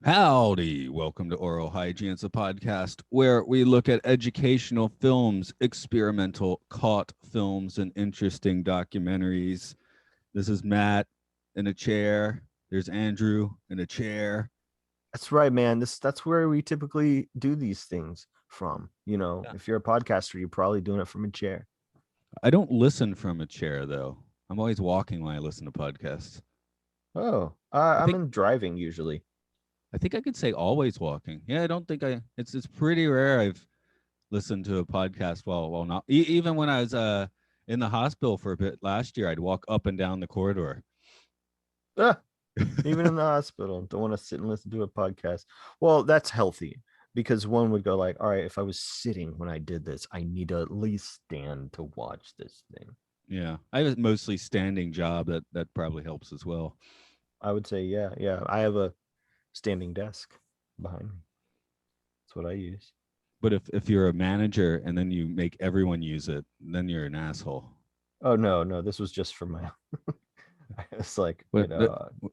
Howdy, welcome to Aural Hygiene. It's a podcast where we look at educational films, experimental caught films, and interesting documentaries. This is Matt in a chair. There's Andrew in a chair. That's right, man. That's where we typically do these things from. Yeah. If you're a podcaster, you're probably doing it from a chair. I don't listen from a chair, though. I'm always walking when I listen to podcasts. Oh, I I'm think in driving usually. I think I could say always walking. Yeah, I don't think it's pretty rare I've listened to a podcast while not even when I was in the hospital for a bit last year, I'd walk up and down the corridor. Ah, even in the hospital, don't want to sit and listen to a podcast. Well, that's healthy because one would go like, all right, if I was sitting when I did this, I need to at least stand to watch this thing. Yeah, I have a mostly standing job. That probably helps as well. I would say, yeah. I have a standing desk behind me. That's what I use. But if you're a manager and then you make everyone use it, then you're an asshole. Oh no, this was just for my it's like, But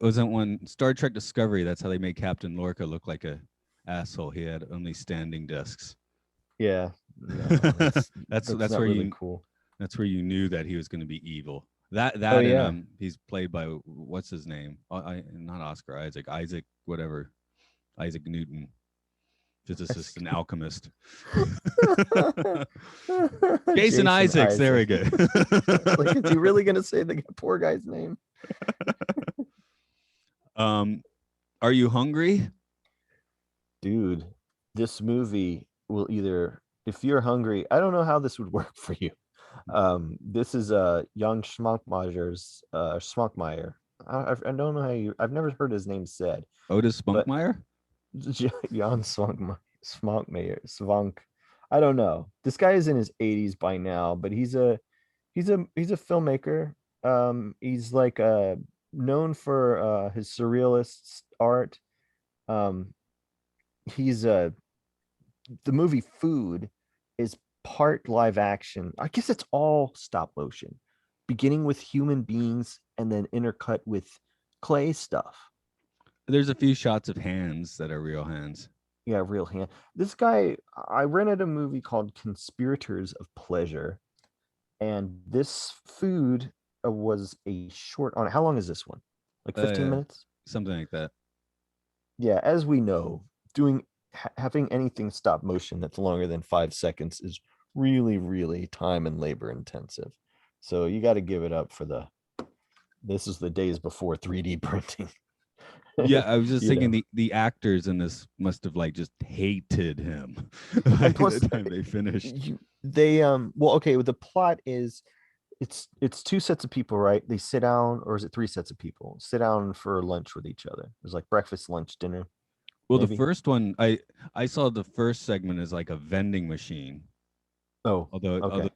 wasn't when Star Trek Discovery, that's how they made Captain Lorca look like a asshole. He had only standing desks. yeah, no, that's not where really you cool. that's where you knew that he was going to be evil. That Oh and yeah. he's played by what's his name? Not Oscar Isaac whatever, Isaac Newton, physicist and alchemist. Jason Isaacs. There we go. Like, is he really gonna say the poor guy's name? Are you hungry? Dude, this movie will either, if you're hungry, I don't know how this would work for you. This is Jan Švankmajer's Švankmajer. I don't know how I've never heard his name said. Otis But Spunkmeyer? Jan Svank. I don't know. This guy is in his 80s by now, but he's a filmmaker. He's like known for his surrealist art. Um, he's the movie Food is part live action. I guess it's all stop motion, beginning with human beings and then intercut with clay stuff. There's a few shots of hands that are real hands. Yeah, real hand. This guy, I rented a movie called Conspirators of Pleasure, and this Food was a short on. How long is this one? Like 15 Uh, minutes? Something like that. Yeah, as we know, doing having anything stop motion that's longer than 5 seconds is really, really time and labor intensive. So you got to give it up for this is the days before 3D printing. Yeah, I was just You thinking know. the actors in this must have like just hated him And by plus the time they finished. they well, okay, the plot is it's two sets of people, right? They sit down, or is it three sets of people sit down for lunch with each other? There's like breakfast, lunch, dinner, Well, the maybe. first one, I saw the first segment as like a vending machine. Oh, Although okay.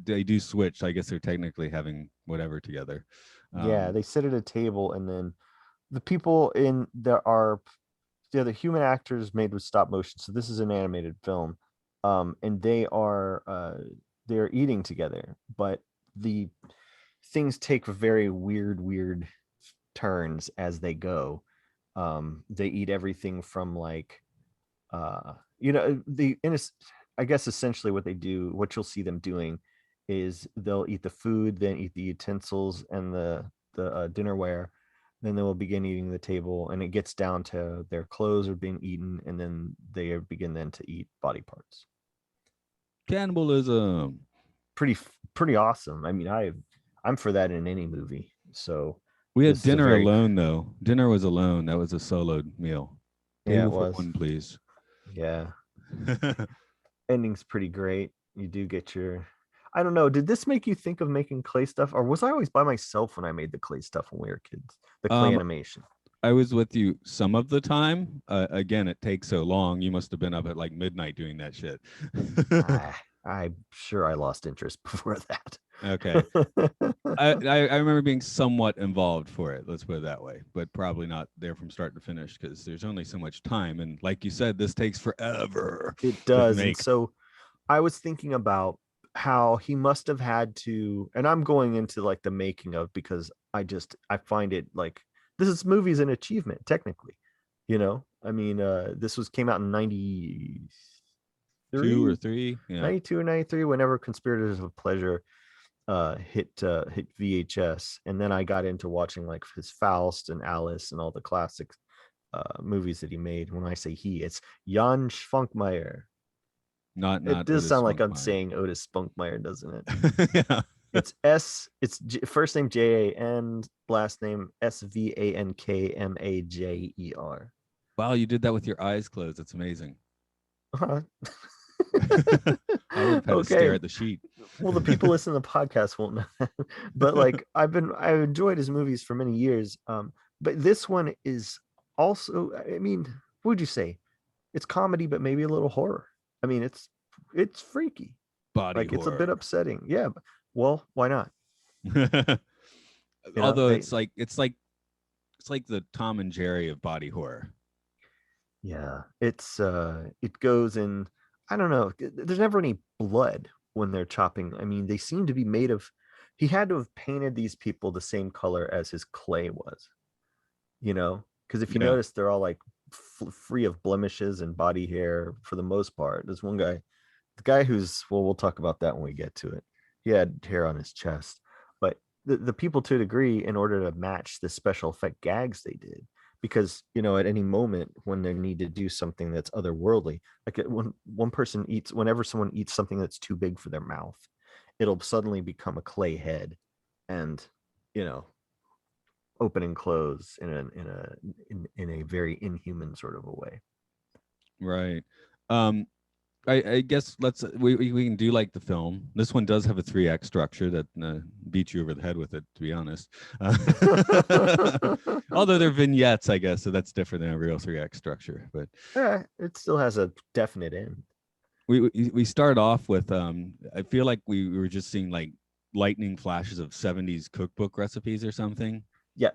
they do switch, I guess they're technically having whatever together. Yeah, Um, they sit at a table, and then the people in there are the other human actors made with stop motion. So this is an animated film, and they're eating together, but the things take very weird turns as they go. They eat everything from like the in a, I guess essentially what they do, what you'll see them doing is they'll eat the food, then eat the utensils and the dinnerware, then they will begin eating the table, and it gets down to their clothes are being eaten, and then they begin then to eat body parts. Cannibalism. Pretty awesome. I mean, I'm for that in any movie. So We had this is a dinner very, alone though. Dinner was alone. That was a soloed meal. yeah, it Table for was. one, please. Yeah. Ending's pretty great. You do get your, I don't know, did this make you think of making clay stuff, or was I always by myself when I made the clay stuff when we were kids? The clay um, animation. I was with you some of the time. Again, it takes so long. You must have been up at like midnight doing that shit. I'm sure I lost interest before that. Okay. I remember being somewhat involved for it. Let's put it that way, but probably not there from start to finish because there's only so much time. And like you said, this takes forever It to does. And make. so I was thinking about how he must have had to, and I'm going into like the making of, because I find it like this movie is an achievement technically. You know, I mean, this came out in 93, 2 or 3, yeah. 92 or 93, whenever Conspirators of Pleasure hit VHS, and then I got into watching like his Faust and Alice and all the classic movies that he made. When I say he, it's Jan Švankmajer. It Not does Otis sound like I'm Spunkmeyer. saying Otis Spunkmeyer, doesn't it? Yeah. It's first name Jan, last name Svankmajer. Wow, you did that with your eyes closed. That's amazing. Uh-huh. I would have had to stare Okay. at the sheet. Well, the people listening to the podcast won't know. But like I've enjoyed his movies for many years. But this one is also, I mean, what would you say? It's comedy, but maybe a little horror. I mean, it's freaky. Body Like it's a bit horror. upsetting. Yeah. Well, why not? You know, Although it's like the Tom and Jerry of body horror. yeah, it goes in, I don't know, there's never any blood when they're chopping. I mean, they seem to be made of, he had to have painted these people the same color as his clay was, you know, because if you Yeah. notice, they're all like free of blemishes and body hair for the most part. There's one guy, the guy who's, well, we'll talk about that when we get to it. He had hair on his chest, but the people, to a degree, in order to match the special effect gags they did, because you know, at any moment when they need to do something that's otherworldly, like when one person eats, whenever someone eats something that's too big for their mouth, it'll suddenly become a clay head, and you know, open and close in a very inhuman sort of a way. Right. Um, I guess we can do like the film. This one does have a 3 act structure that beats you over the head with it, to be honest. Although they're vignettes, I guess, so that's different than a real 3 act structure. But Yeah, it still has a definite end. we start off with I feel like we were just seeing like lightning flashes of 70s cookbook recipes or something. Yeah.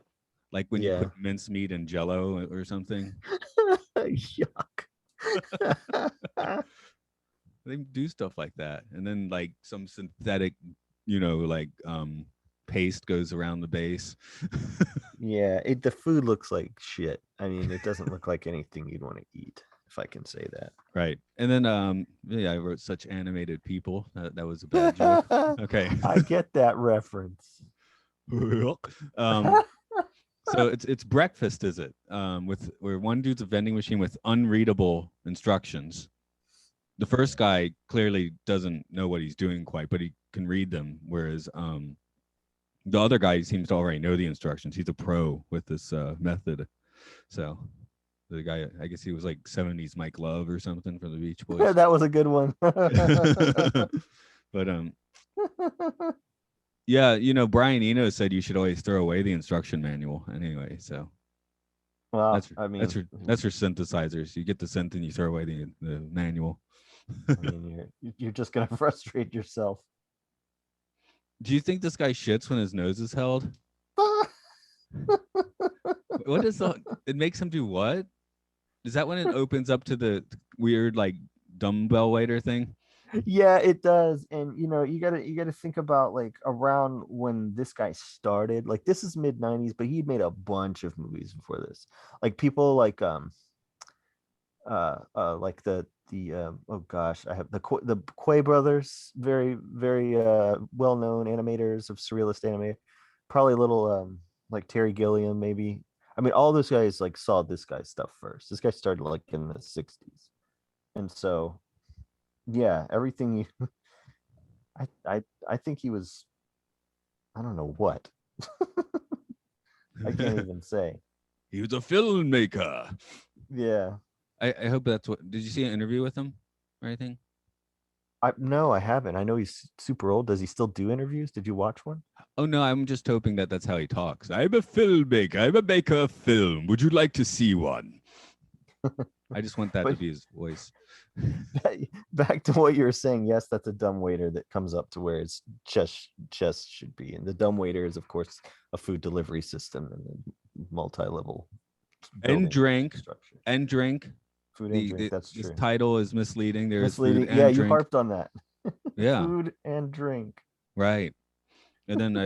Like when you Yeah. put mincemeat in Jello or something. Yuck. They do stuff like that, and then like some synthetic, like paste goes around the base. Yeah, the food looks like shit. I mean, it doesn't look like anything you'd want to eat, if I can say Right. And then yeah, I wrote such animated people. That was a bad joke. that. Okay. I get that reference. um so it's breakfast, is it? With where one dude's a vending machine with unreadable instructions. The first guy clearly doesn't know what he's doing quite, but he can read them, whereas the other guy seems to already know the instructions. He's a pro with this method. So the guy, I guess he was like 70s Mike Love or something from the Beach Boys. That was a good one. But yeah, Brian Eno said you should always throw away the instruction manual anyway. So Well, that's I mean, that's for synthesizers. You get the synth and you throw away the manual. I mean, you're just gonna frustrate yourself. Do you think this guy shits when his nose is held? What is the? It makes him do what? Is that when it opens up to the weird like dumbbell waiter thing? Yeah, it does. And you gotta think about like around when this guy started. Like this is mid 90s, but he'd made a bunch of movies before this. Like people like the oh gosh, I have the Quay brothers, very very well known animators of surrealist anime. Probably a little like Terry Gilliam maybe. I mean, all those guys like saw this guy's stuff first. This guy started like in the 60s, and so yeah, everything you I think he was, I don't know what. I can't even say. He was a filmmaker. Yeah. I hope that's what. Did you see an interview with him or anything? No, I haven't. I know he's super old. Does he still do interviews? Did you watch one? Oh no, I'm just hoping that that's how he talks. I'm a filmmaker. I'm a maker of film. Would you like to see one? I just want that to But be his voice. back to what you were saying. Yes, that's a dumb waiter that comes up to where it's chest should be. And the dumb waiter is, of course, a food delivery system and a multi-level And drink. structure. And drink. Food and drink. That's this true. title is misleading. There is Misleading. food Yeah, and you drink. harped on that. Yeah. Food and drink. Right. And then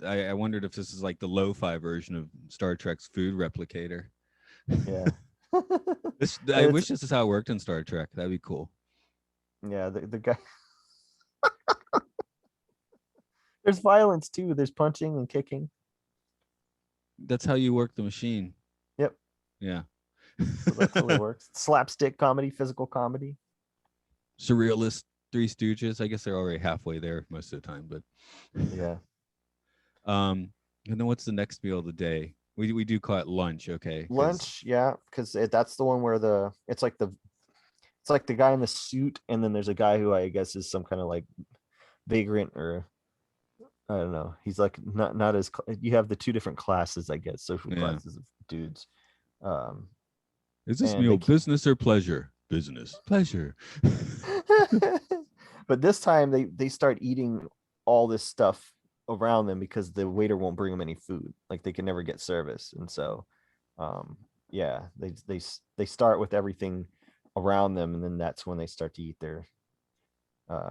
I wondered if this is like the lo-fi version of Star Trek's food replicator. Yeah. I wish this is how it worked in Star Trek. That'd be cool. Yeah, the guy. There's violence too. There's punching and kicking. That's how you work the machine. Yep. Yeah. So that totally works. Slapstick comedy, physical comedy. Surrealist Three Stooges. I guess they're already halfway there most of the time, but yeah. And then what's the next meal of the day? We do call it lunch, okay? Lunch, yeah, because that's the one where it's like the guy in the suit, and then there's a guy who I guess is some kind of like vagrant, or I don't know. He's like not as, you have the two different classes, I guess, social classes of dudes. Is this meal business or pleasure? Business. Pleasure. But this time they start eating all this stuff around them because the waiter won't bring them any food. Like they can never get service, and so yeah, they start with everything around them, and then that's when they start to eat their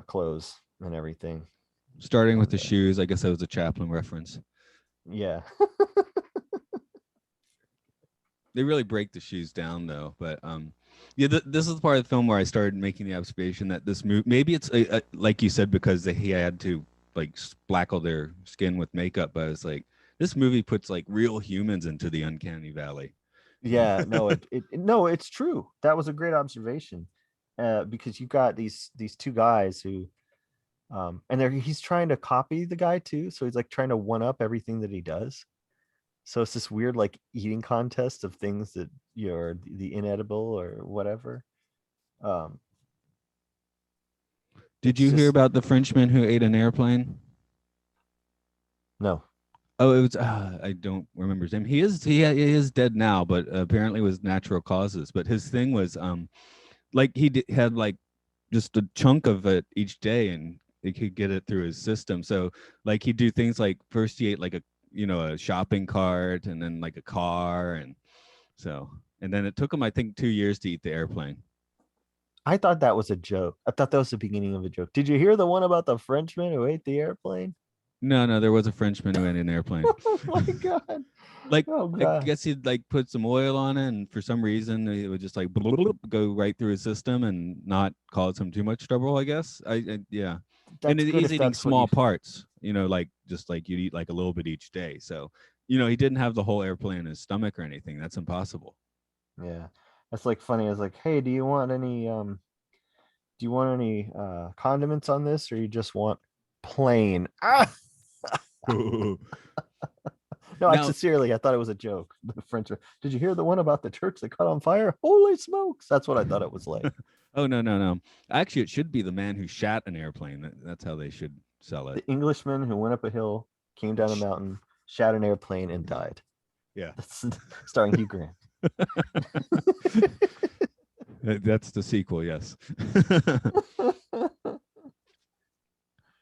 clothes and everything. Starting with the shoes. I guess that was a Chaplin reference. Yeah. They really break the shoes down though, but yeah, this is the part of the film where I started making the observation that this movie, maybe it's like you said, because he had to like blackle their skin with makeup, but it's like this movie puts like real humans into the uncanny valley. Yeah, no, no, it's true. That was a great observation, because you got these two guys who, and he's trying to copy the guy too, so he's like trying to one up everything that he does. So it's this weird like eating contest of things that you're the inedible or whatever. Did you hear about the Frenchman who ate an airplane? No. Oh, it was I don't remember his name. He is dead now, but apparently it was natural causes. But his thing was like he had like just a chunk of it each day, and he could get it through his system. So like he'd do things like first he ate like a shopping cart, and then like a car, and then it took him I think 2 years to eat the airplane. I thought that was a joke. I thought that was the beginning of a joke. Did you hear the one about the Frenchman who ate the airplane? No, there was a Frenchman who ate an airplane. Oh my god! Like, oh god! I guess he'd like put some oil on it, and for some reason it would just like go right through his system and not cause him too much trouble. I guess. Yeah. That's and good he's if eating that's what small parts, like just like you'd eat like a little bit each day. So, he didn't have the whole airplane in his stomach or anything. That's impossible. Yeah, that's like funny. I was like, hey, do you want any condiments on this, or you just want plain? No, I sincerely, I thought it was a joke. The French. Did you hear the one about the church that caught on fire? Holy smokes! That's what I thought it was like. Oh no! Actually, it should be the man who shot an airplane. That's how they should sell it. The Englishman who went up a hill, came down a mountain, shot an airplane, and died. Yeah, that's starring Hugh Grant. That's the sequel, yes.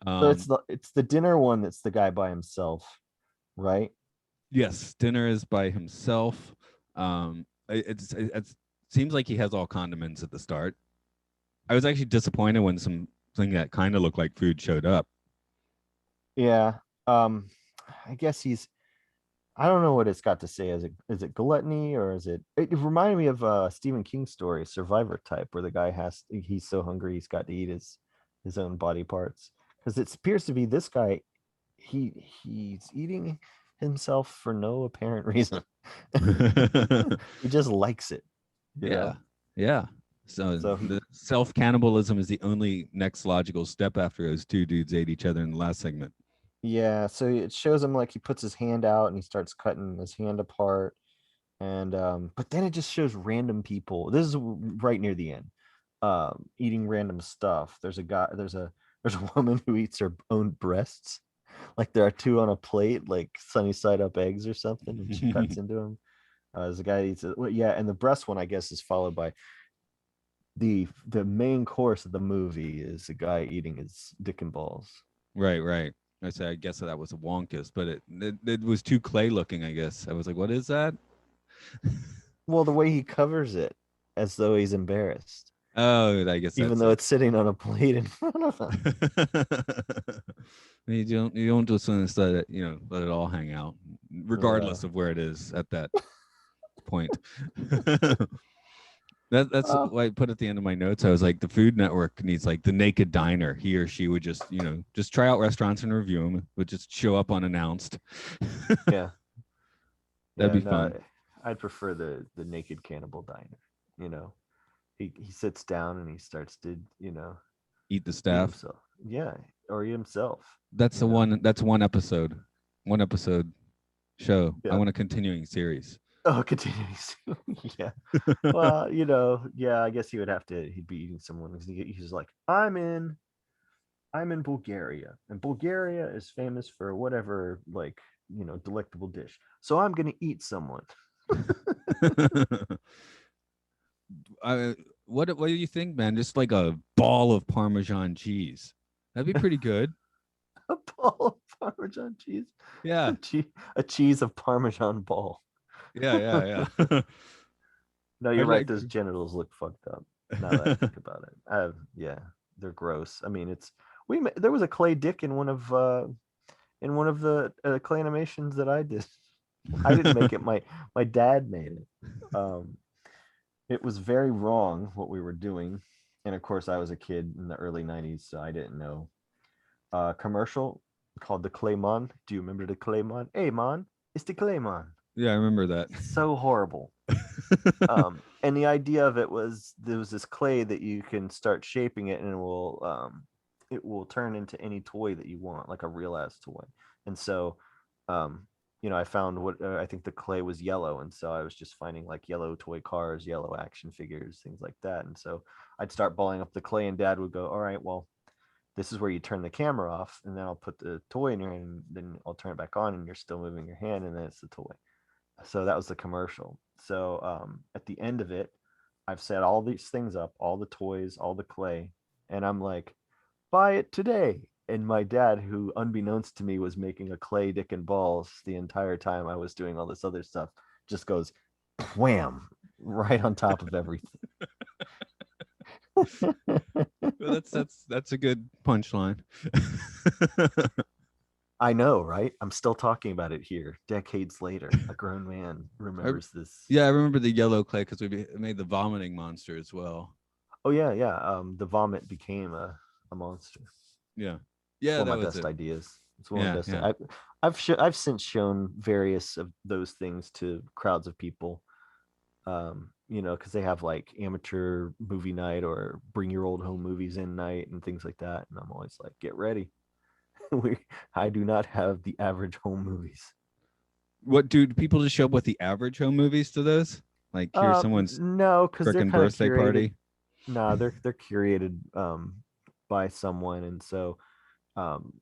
So it's the dinner one that's the guy by himself, right? Yes, dinner is by himself. It seems like he has all condiments at the start. I was actually disappointed when something that kind of looked like food showed up. Yeah. I guess I don't know what it's got to say. Is it gluttony, or is it reminded me of Stephen King's story, Survivor Type, where the guy he's so hungry he's got to eat his own body parts. Because it appears to be this guy, he's eating himself for no apparent reason. He just likes it. Yeah. So the self-cannibalism is the only next logical step after those two dudes ate each other in the last segment. Yeah, so it shows him like he puts his hand out and he starts cutting his hand apart, and but then it just shows random people. This is right near the end, eating random stuff. There's a woman who eats her own breasts, like there are two on a plate, like sunny side up eggs or something, and she cuts into them. There's a guy that eats it. Well, yeah, and the breast one I guess is followed by the main course of the movie is a guy eating his dick and balls. Right. I guess that was a wonkus, but it was too clay looking, I guess. I was like, what is that? Well, the way he covers it as though he's embarrassed. Oh, I guess even though it's sitting on a plate in front of him. You don't just let it let it all hang out, regardless of where it is at that. point. That's why I put at the end of my notes. I was like, the Food Network needs like the naked diner. He or she would just, just try out restaurants and review them. Would just show up unannounced. Yeah. That'd be fun. I'd prefer the naked cannibal diner. He sits down and he starts to, Eat the eat staff. himself. Yeah, or eat himself. That's the one. That's one episode show. Yeah. I want a continuing series. Oh, continuing. Yeah. Well, yeah, I guess he'd be eating someone because he's like, I'm in Bulgaria, and Bulgaria is famous for whatever, like, delectable dish. So I'm gonna eat someone. What do you think, man? Just like a ball of Parmesan cheese. That'd be pretty good. A ball of Parmesan cheese. Yeah. A cheese of Parmesan ball. Yeah. No, you're right. Those genitals look fucked up. Now that I think about it, yeah, they're gross. I mean, there was a clay dick in one of the clay animations that I did. I didn't make it. My dad made it. It was very wrong what we were doing, and of course, I was a kid in the early '90s, so I didn't know. Commercial called the Claymon. Do you remember the Claymon? Hey, man, it's the Claymon. Yeah, I remember that. So horrible. And the idea of it was there was this clay that you can start shaping it, and it will turn into any toy that you want, like a real ass toy. And so, I found what I think the clay was yellow, and so I was just finding like yellow toy cars, yellow action figures, things like that. And so I'd start balling up the clay, and Dad would go, "All right, well, this is where you turn the camera off, and then I'll put the toy in your hand, and then I'll turn it back on, and you're still moving your hand, and then it's the toy." So that was the commercial. So at the end of it, I've set all these things up, all the toys, all the clay, and I'm like, buy it today. And my dad, who unbeknownst to me was making a clay dick and balls the entire time I was doing all this other stuff, just goes wham right on top of everything. Well, that's a good punchline. I know, right? I'm still talking about it here, decades later. A grown man remembers this. Yeah, I remember the yellow clay because we made the vomiting monster as well. Oh yeah. The vomit became a monster. Yeah, One of my best ideas. It's one of the best. I've since shown various of those things to crowds of people. Because they have like amateur movie night or bring your old home movies in night and things like that. And I'm always like, get ready. I do not have the average home movies. What do people just show up with the average home movies to those? Like here's someone's because they're birthday party. No, they're curated by someone, and so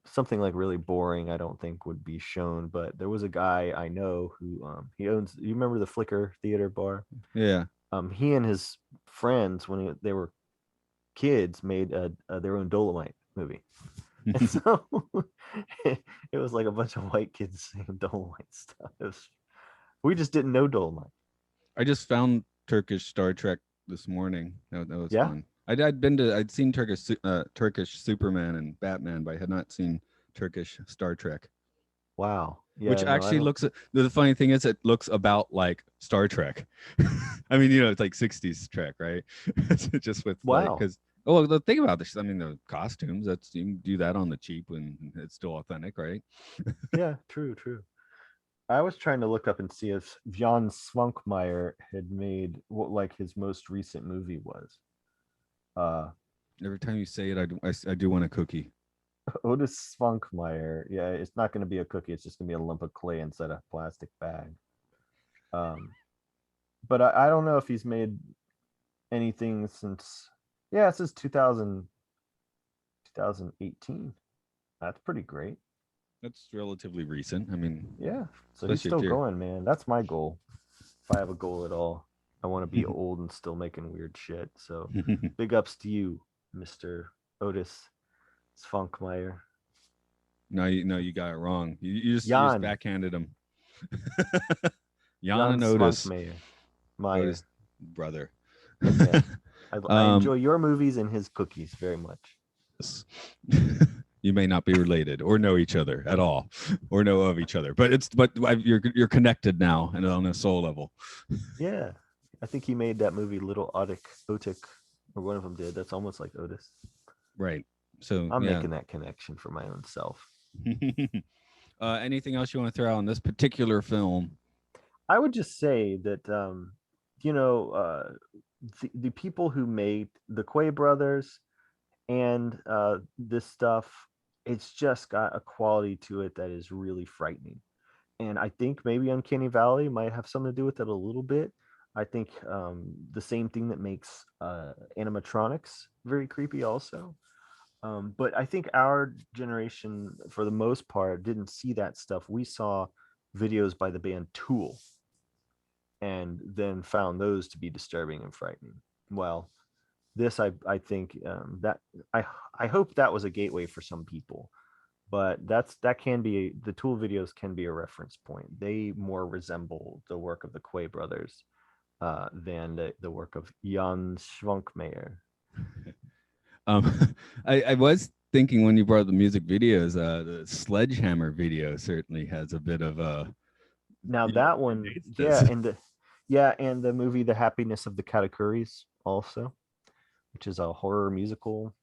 something like really boring I don't think would be shown. But there was a guy I know who he owns. You remember the Flicker Theater Bar? Yeah. He and his friends when they were kids made their own Dolomite movie. And so it was like a bunch of white kids saying Dolomite stuff. We just didn't know Dolomite. I just found Turkish Star Trek this morning. That was fun. I'd seen Turkish Superman and Batman, but I had not seen Turkish Star Trek. Wow. Yeah, which actually looks, the funny thing is it looks about like Star Trek. I mean, it's like 60s Trek, right? Just with because the thing about this, I mean, the costumes, that's, you can do that on the cheap when it's still authentic, right? Yeah, true. I was trying to look up and see if Jan Švankmajer had made what like his most recent movie was. Every time you say it, I do want a cookie. Otis Švankmajer. Yeah, it's not going to be a cookie. It's just going to be a lump of clay inside a plastic bag. But I don't know if he's made anything since. Yeah, it says 2018. That's pretty great. That's relatively recent. I mean, yeah. So he's still going, man. That's my goal. If I have a goal at all, I want to be old and still making weird shit. So big ups to you, Mr. Otis Švankmajer. No, you got it wrong. You just backhanded him. Jan and Otis. Otis brother. Okay. I enjoy your movies and his cookies very much. You may not be related or know each other at all, or know of each other, but you're connected now and on a soul level. Yeah, I think he made that movie Little Otic, or one of them did. That's almost like Otis. Right. So I'm yeah. making that connection for my own self. Anything else you want to throw out on this particular film? I would just say that you know the people who made the Quay brothers and this stuff, it's just got a quality to it that is really frightening. And I think maybe Uncanny Valley might have something to do with it a little bit. I think the same thing that makes animatronics very creepy also. But I think our generation, for the most part, didn't see that stuff. We saw videos by the band Tool and then found those to be disturbing and frightening. Well, this I think that I hope that was a gateway for some people, but that can be the Tool videos can be a reference point. They more resemble the work of the Quay brothers than the work of Jan Švankmajer. I was thinking when you brought up the music videos, the Sledgehammer video certainly has a bit of a. Now that one, yeah, and the movie The Happiness of the Katakuris also, which is a horror musical.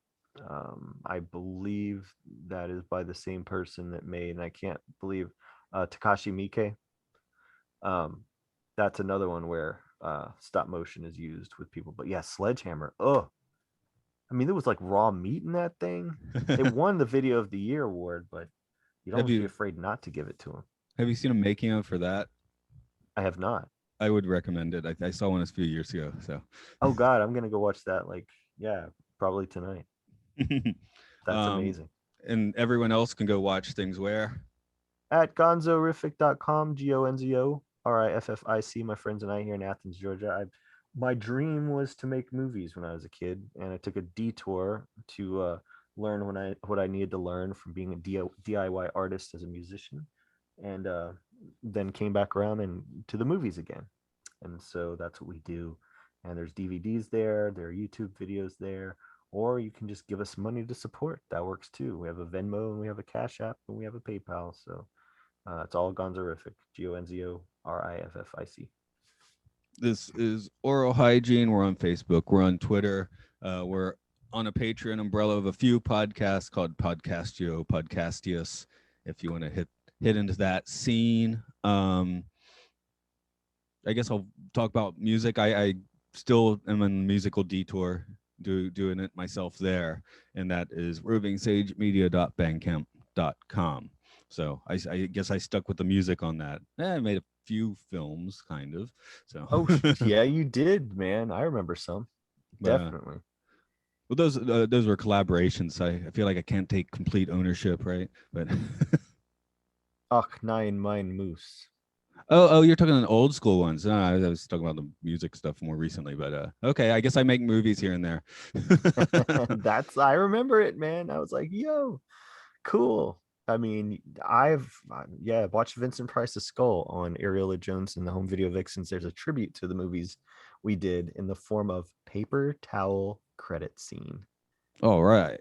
I believe that is by the same person that made, and I can't believe Takashi Miike. That's another one where stop motion is used with people. But yeah, Sledgehammer. Oh, I mean, there was like raw meat in that thing. It won the Video of the Year award, but you'd Have almost be you afraid not to give it to him. have you seen a making of for that? I have not. I would recommend it. I saw one a few years ago. So, Oh God, I'm gonna go watch that. Like, yeah, probably tonight. That's um, amazing. and everyone else can go watch things where. At gonzoriffic.com, GONZORIFFIC, my friends and I here in Athens, Georgia. My dream was to make movies when I was a kid, and I took a detour to learn what I needed to learn from being a DIY artist as a musician, and then came back around and to the movies again. And so that's what we do. And there's DVDs there, there are YouTube videos there, or you can just give us money to support. That works too. We have a Venmo and we have a Cash App and we have a PayPal. So it's all Gonzoriffic, GONZORIFFIC. This is Oral Hygiene. We're on Facebook. We're on Twitter. We're on a Patreon umbrella of a few podcasts called Podcastius. If you want to hit into that scene. I guess I'll talk about music. I still am on musical detour, doing it myself there, and that is rovingsagemedia.bandcamp.com. So I guess I stuck with the music on that. I made a few films, kind of. So Yeah, you did, man. I remember some. Definitely. Well, those were collaborations. I feel like I can't take complete ownership, right? But Ach, nein, mein Moose. oh, you're talking old school ones. No, I was talking about the music stuff more recently, but okay, I guess I make movies here and there. I remember it, man. I was like, yo, cool. I mean, I've watched Vincent Price's Skull on Areola Jones and the Home Video Vixens. There's a tribute to the movies we did in the form of paper towel credit scene. All right.